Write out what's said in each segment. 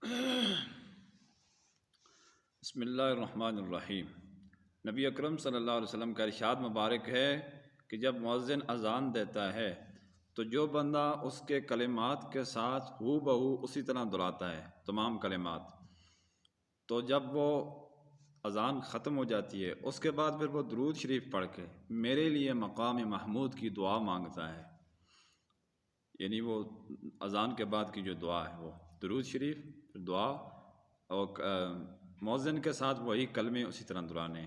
بسم اللہ الرحمن الرحیم۔ نبی اکرم صلی اللہ علیہ وسلم کا ارشاد مبارک ہے کہ جب مؤذن اذان دیتا ہے تو جو بندہ اس کے کلمات کے ساتھ ہو بہو اسی طرح دہراتا ہے تمام کلمات، تو جب وہ اذان ختم ہو جاتی ہے اس کے بعد پھر وہ درود شریف پڑھ کے میرے لیے مقام محمود کی دعا مانگتا ہے، یعنی وہ اذان کے بعد کی جو دعا ہے وہ درود شریف دعا، اور مؤذن کے ساتھ وہی کلمے اسی طرح دہرانے،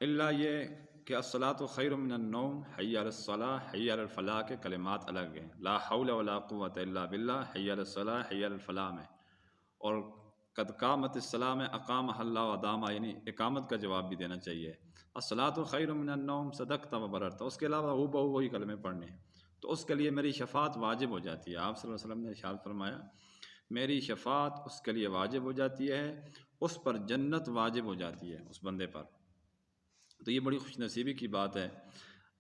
اللہ یہ کہ الصلاۃ خیر من النوم، حی علی الصلاح، حی علی الفلاح کے کلمات الگ ہیں، لا حول ولا قوت الا باللہ، حی علی الصلاح، حی علی الفلاح میں، اور قد قامت الصلاح میں اقام اللہ و ادامہ، یعنی اقامت کا جواب بھی دینا چاہیے، الصلاۃ خیر من النوم، صدقت و بررت، اس کے علاوہ ہو بہو وہی کلمے پڑھنے، تو اس کے لیے میری شفاعت واجب ہو جاتی ہے۔ آپ صلی اللہ علیہ وسلم نے ارشاد فرمایا میری شفاعت اس کے لیے واجب ہو جاتی ہے، اس پر جنت واجب ہو جاتی ہے اس بندے پر، تو یہ بڑی خوش نصیبی کی بات ہے۔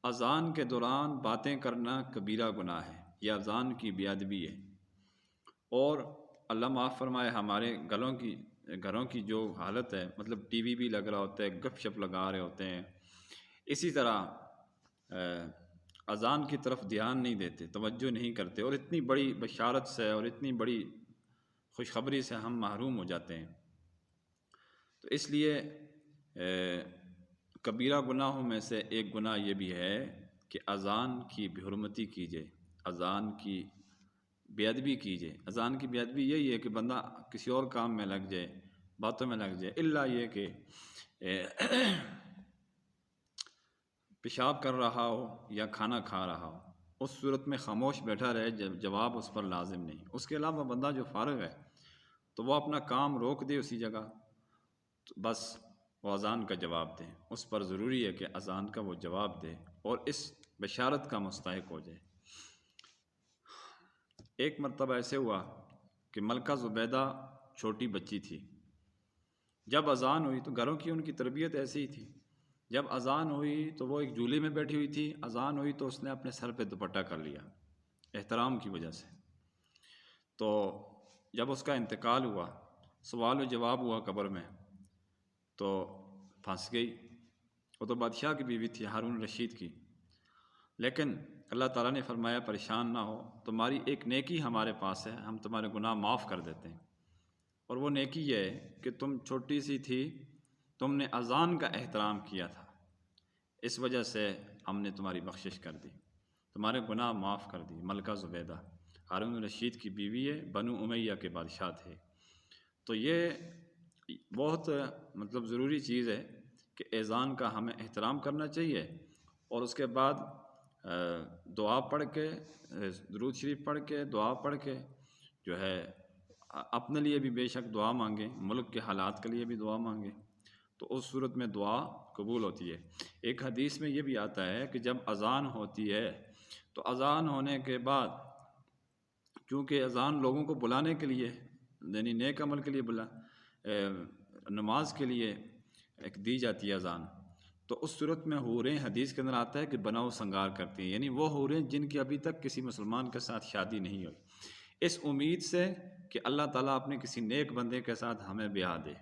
اذان کے دوران باتیں کرنا کبیرہ گناہ ہے، یہ اذان کی بے ادبی ہے، اور اللہ معاف فرمائے ہمارے گھروں کی جو حالت ہے، مطلب ٹی وی بھی لگ رہا ہوتا ہے، گپ شپ لگا رہے ہوتے ہیں، اسی طرح اذان کی طرف دھیان نہیں دیتے، توجہ نہیں کرتے، اور اتنی بڑی بشارت سے اور اتنی بڑی خوشخبری سے ہم محروم ہو جاتے ہیں۔ تو اس لیے کبیرہ گناہوں میں سے ایک گناہ یہ بھی ہے کہ اذان کی بے حرمتی کیجیے، اذان کی بے ادبی کیجیے۔ اذان کی بے ادبی یہی ہے کہ بندہ کسی اور کام میں لگ جائے، باتوں میں لگ جائے، الا یہ کہ پیشاب کر رہا ہو یا کھانا کھا رہا ہو، اس صورت میں خاموش بیٹھا رہے، جواب اس پر لازم نہیں۔ اس کے علاوہ بندہ جو فارغ ہے تو وہ اپنا کام روک دے اسی جگہ، تو بس وہ اذان کا جواب دے، اس پر ضروری ہے کہ اذان کا وہ جواب دے اور اس بشارت کا مستحق ہو جائے۔ ایک مرتبہ ایسے ہوا کہ ملکہ زبیدہ چھوٹی بچی تھی، جب اذان ہوئی تو گھروں کی ان کی تربیت ایسی ہی تھی، جب اذان ہوئی تو وہ ایک جھولے میں بیٹھی ہوئی تھی، اذان ہوئی تو اس نے اپنے سر پہ دوپٹہ کر لیا احترام کی وجہ سے، تو جب اس کا انتقال ہوا، سوال و جواب ہوا قبر میں، تو پھنس گئی۔ وہ تو بادشاہ کی بیوی تھی، ہارون رشید کی، لیکن اللہ تعالیٰ نے فرمایا پریشان نہ ہو، تمہاری ایک نیکی ہمارے پاس ہے، ہم تمہارے گناہ معاف کر دیتے ہیں، اور وہ نیکی یہ ہے کہ تم چھوٹی سی تھی، تم نے اذان کا احترام کیا تھا، اس وجہ سے ہم نے تمہاری بخشش کر دی، تمہارے گناہ معاف کر دی۔ ملکہ زبیدہ ہارون رشید کی بیوی ہے، بنو امیہ کے بادشاہ تھے، تو یہ بہت مطلب ضروری چیز ہے کہ اذان کا ہمیں احترام کرنا چاہیے، اور اس کے بعد دعا پڑھ کے، درود شریف پڑھ کے، دعا پڑھ کے جو ہے اپنے لیے بھی بے شک دعا مانگیں، ملک کے حالات کے لیے بھی دعا مانگیں، تو اس صورت میں دعا قبول ہوتی ہے۔ ایک حدیث میں یہ بھی آتا ہے کہ جب اذان ہوتی ہے تو اذان ہونے کے بعد، کیونکہ اذان لوگوں کو بلانے کے لیے، یعنی نیک عمل کے لیے نماز کے لیے ایک دی جاتی ہے اذان، تو اس صورت میں حوریں، حدیث کے اندر آتا ہے کہ بناؤ سنگار کرتی ہیں، یعنی وہ حوریں جن کی ابھی تک کسی مسلمان کے ساتھ شادی نہیں ہوئی، اس امید سے کہ اللہ تعالیٰ اپنے کسی نیک بندے کے ساتھ ہمیں بیاہ دے،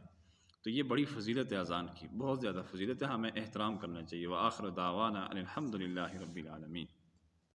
تو یہ بڑی فضیلت ہے اذان کی، بہت زیادہ فضیلت ہے، ہمیں احترام کرنا چاہیے۔ وآخر دعوانا ان الحمد للہ رب العالمین۔